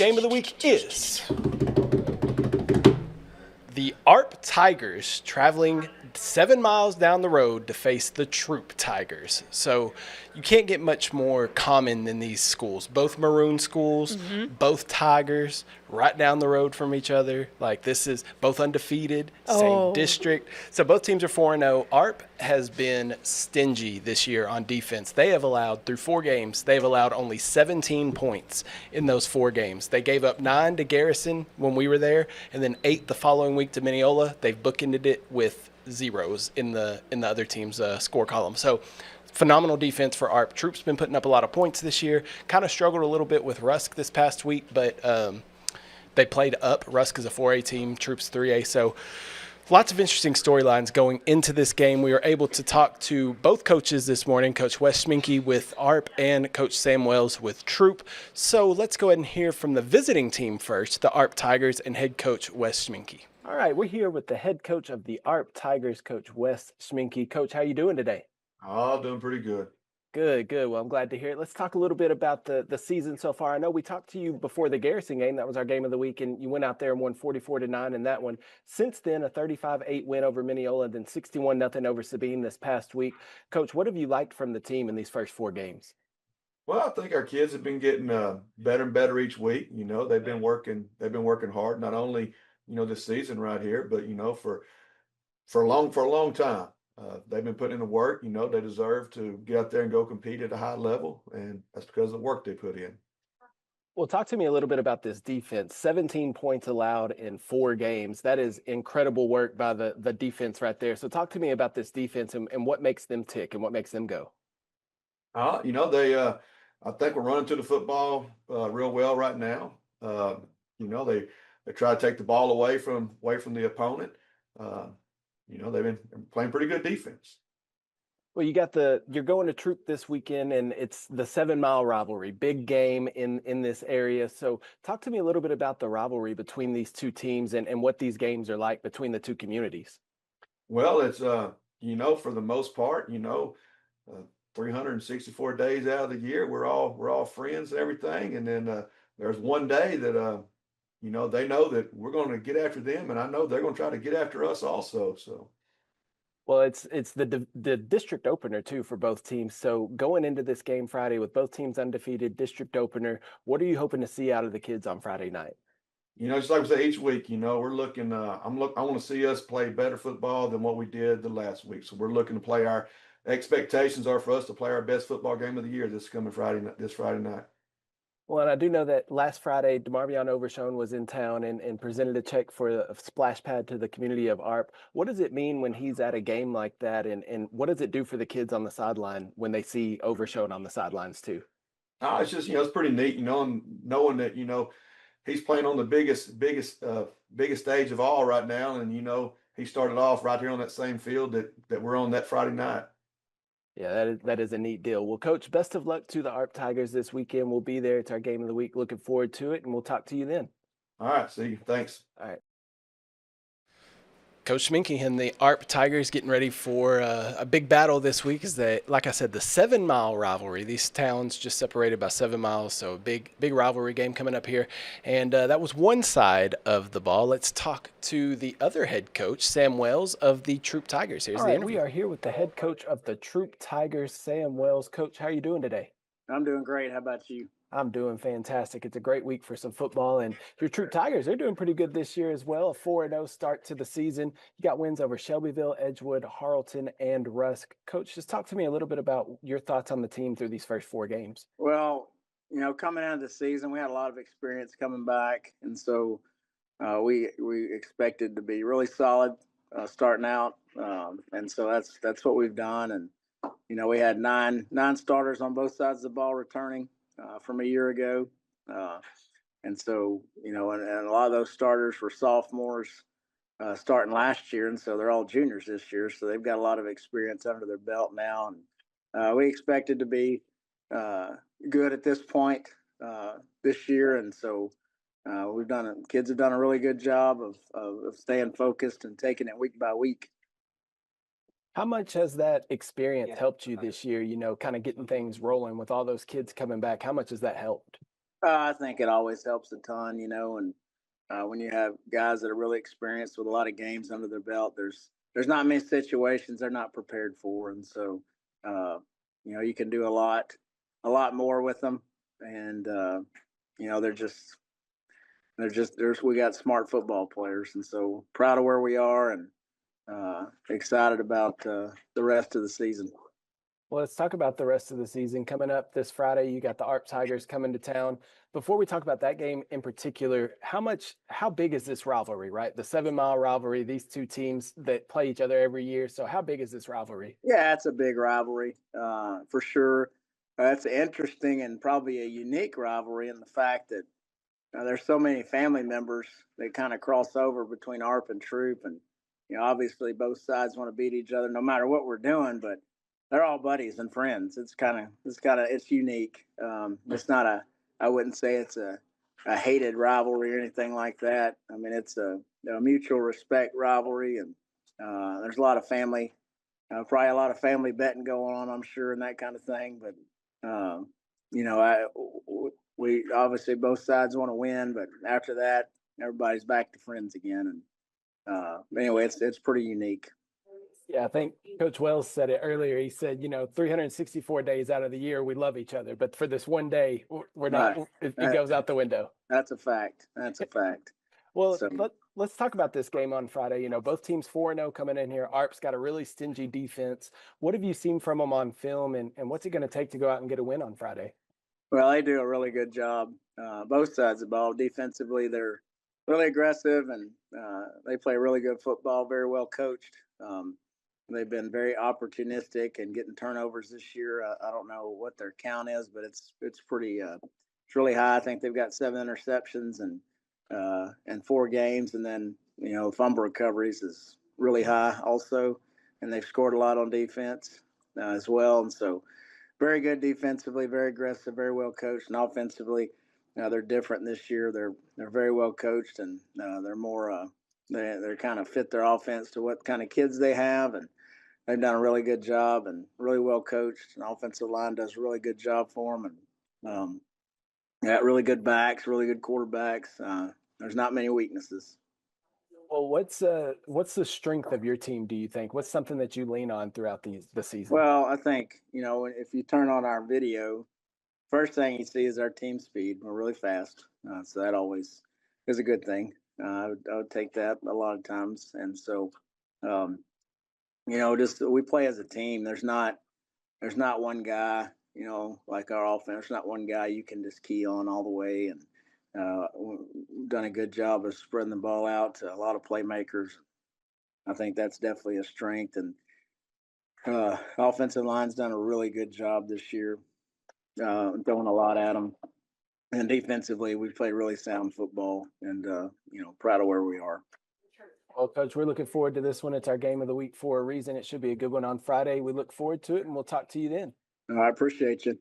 Game of the week is the ARP Tigers traveling 7 miles down the road to face the Troup Tigers. So you can't get much more common than these schools. Both Maroon schools, both Tigers, right down the road from each other. Like this is both undefeated, same district. So both teams are 4-0. ARP has been stingy this year on defense. They have allowed, through 4 games, they've allowed only 17 points in those 4 games. They gave up 9 to Garrison when we were there, and then 8 the following week to Mineola. They've bookended it with zeros in the other team's score column. So phenomenal defense for ARP. Troop's been putting up a lot of points this year. Kind of struggled a little bit with Rusk this past week, but they played up. Rusk is a 4A team, Troop's 3A. So lots of interesting storylines going into this game. We were able to talk to both coaches this morning, Coach Wes Schminke with ARP and Coach Sam Wells with Troup. So let's go ahead and hear from the visiting team first, the ARP Tigers, and head coach Wes Schminke. All right, we're here with the head coach of the ARP Tigers, Coach Wes Schminke. Coach, how you doing today? Oh, doing pretty good. Good, good. Well, I'm glad to hear it. Let's talk a little bit about the season so far. I know we talked to you before the Garrison game. That was our game of the week, and you went out there and won 44-9 in that one. Since then, a 35-8 win over Mineola, then 61-0 over Sabine this past week. Coach, what have you liked from the team in these first 4 games? Well, I think our kids have been getting better and better each week. You know, they've been working hard, not only, this season right here, but for a long time. They've been putting in the work. You know, they deserve to get out there and go compete at a high level, and that's because of the work they put in. Well, talk to me a little bit about this defense. 17 points allowed in 4 games. That is incredible work by the defense right there. So talk to me about this defense and what makes them tick and what makes them go. They I think we're running to the football real well right now. They try to take the ball away from the opponent. Uh, they've been playing pretty good defense. Well, you're going to Troop this weekend, and it's the 7 Mile rivalry, big game in this area. So talk to me a little bit about the rivalry between these two teams and what these games are like between the two communities. Well, it's for the most part, 364 days out of the year, we're all friends and everything. And then there's one day that they know that we're going to get after them, and I know they're going to try to get after us also. So. Well, it's the district opener too for both teams. So going into this game Friday with both teams undefeated, district opener, what are you hoping to see out of the kids on Friday night? Just like we say each week, we're looking. I want to see us play better football than what we did the last week. So we're looking to play. Our expectations are for us to play our best football game of the year this coming Friday. This Friday night. Well, and I do know that last Friday, DeMarvion Overshone was in town and presented a check for a splash pad to the community of ARP. What does it mean when he's at a game like that? And what does it do for the kids on the sideline when they see Overshone on the sidelines too? It's just it's pretty neat, and knowing that he's playing on the biggest stage of all right now, and he started off right here on that same field that we're on that Friday night. Yeah, that is a neat deal. Well, Coach, best of luck to the ARP Tigers this weekend. We'll be there. It's our game of the week. Looking forward to it, and we'll talk to you then. All right, see you. Thanks. All right. Coach Schminke and the ARP Tigers getting ready for a big battle this week. Is that, like I said, the 7 Mile rivalry. These towns just separated by 7 miles, so a big rivalry game coming up here. And that was one side of the ball. Let's talk to the other head coach, Sam Wells of the Troup Tigers. Here's the interview. We are here with the head coach of the Troup Tigers, Sam Wells. Coach, how are you doing today? I'm doing great. How about you? I'm doing fantastic. It's a great week for some football, and your Troop Tigers, they're doing pretty good this year as well. A 4-0 start to the season. You got wins over Shelbyville, Edgewood, Harleton, and Rusk. Coach, just talk to me a little bit about your thoughts on the team through these first 4 games. Well, coming out of the season, we had a lot of experience coming back, and so we expected to be really solid starting out, and so that's what we've done. And we had nine starters on both sides of the ball returning from a year ago. And so, and a lot of those starters were sophomores starting last year. And so they're all juniors this year. So they've got a lot of experience under their belt now. And we expected to be good at this point this year. And so kids have done a really good job of staying focused and taking it week by week. How much has that experience helped you this year, kind of getting things rolling with all those kids coming back? How much has that helped? I think it always helps a ton, and when you have guys that are really experienced with a lot of games under their belt, there's not many situations they're not prepared for, and so uh, you can do a lot more with them, and they're just there's we got smart football players, and so proud of where we are and excited about the rest of the season. Well, let's talk about the rest of the season. Coming up this Friday, you got the ARP Tigers coming to town. Before we talk about that game in particular, how big is this rivalry, right? The 7 Mile rivalry, these two teams that play each other every year. So how big is this rivalry? Yeah, it's a big rivalry for sure. It's interesting and probably a unique rivalry in the fact that there's so many family members that kind of cross over between ARP and Troop, and obviously both sides want to beat each other no matter what we're doing, but they're all buddies and friends. It's unique. It's not I wouldn't say it's a hated rivalry or anything like that. I mean, it's a mutual respect rivalry, and there's a lot of family, probably a lot of family betting going on, I'm sure, and that kind of thing. But we obviously both sides want to win, but after that, everybody's back to friends again. And anyway, it's pretty unique. Yeah, I think Coach Wells said it earlier. He said, 364 days out of the year, we love each other. But for this one day, we're not, Right. it goes out the window. That's a fact. That's a fact. Well, So, let's talk about this game on Friday. Both teams 4-0 coming in here. ARP's got a really stingy defense. What have you seen from them on film, and what's it going to take to go out and get a win on Friday? well, they do a really good job. Both sides of the ball. Defensively, they're really aggressive and they play really good football, very well coached. They've been very opportunistic and getting turnovers this year. I don't know what their count is, but it's pretty it's really high. I think they've got 7 interceptions and 4 games, and then fumble recoveries is really high also, and they've scored a lot on defense as well. And so, very good defensively, very aggressive, very well coached, and offensively, they're different this year. They're very well coached, and they're more they're kind of fit their offense to what kind of kids they have, and they've done a really good job and really well coached. And offensive line does a really good job for them, and got really good backs, really good quarterbacks. There's not many weaknesses. Well, what's the strength of your team, do you think? What's something that you lean on throughout the season? Well, I think if you turn on our video, first thing you see is our team speed. We're really fast, so that always is a good thing. I would take that a lot of times, and so um, just we play as a team. There's not one guy, like our offense. There's not one guy you can just key on all the way, and we've done a good job of spreading the ball out to a lot of playmakers. I think that's definitely a strength, and offensive line's done a really good job this year, throwing a lot at them. And defensively, we play really sound football, and proud of where we are. Well, Coach, we're looking forward to this one. It's our game of the week for a reason. It should be a good one on Friday. We look forward to it, and we'll talk to you then. I appreciate you.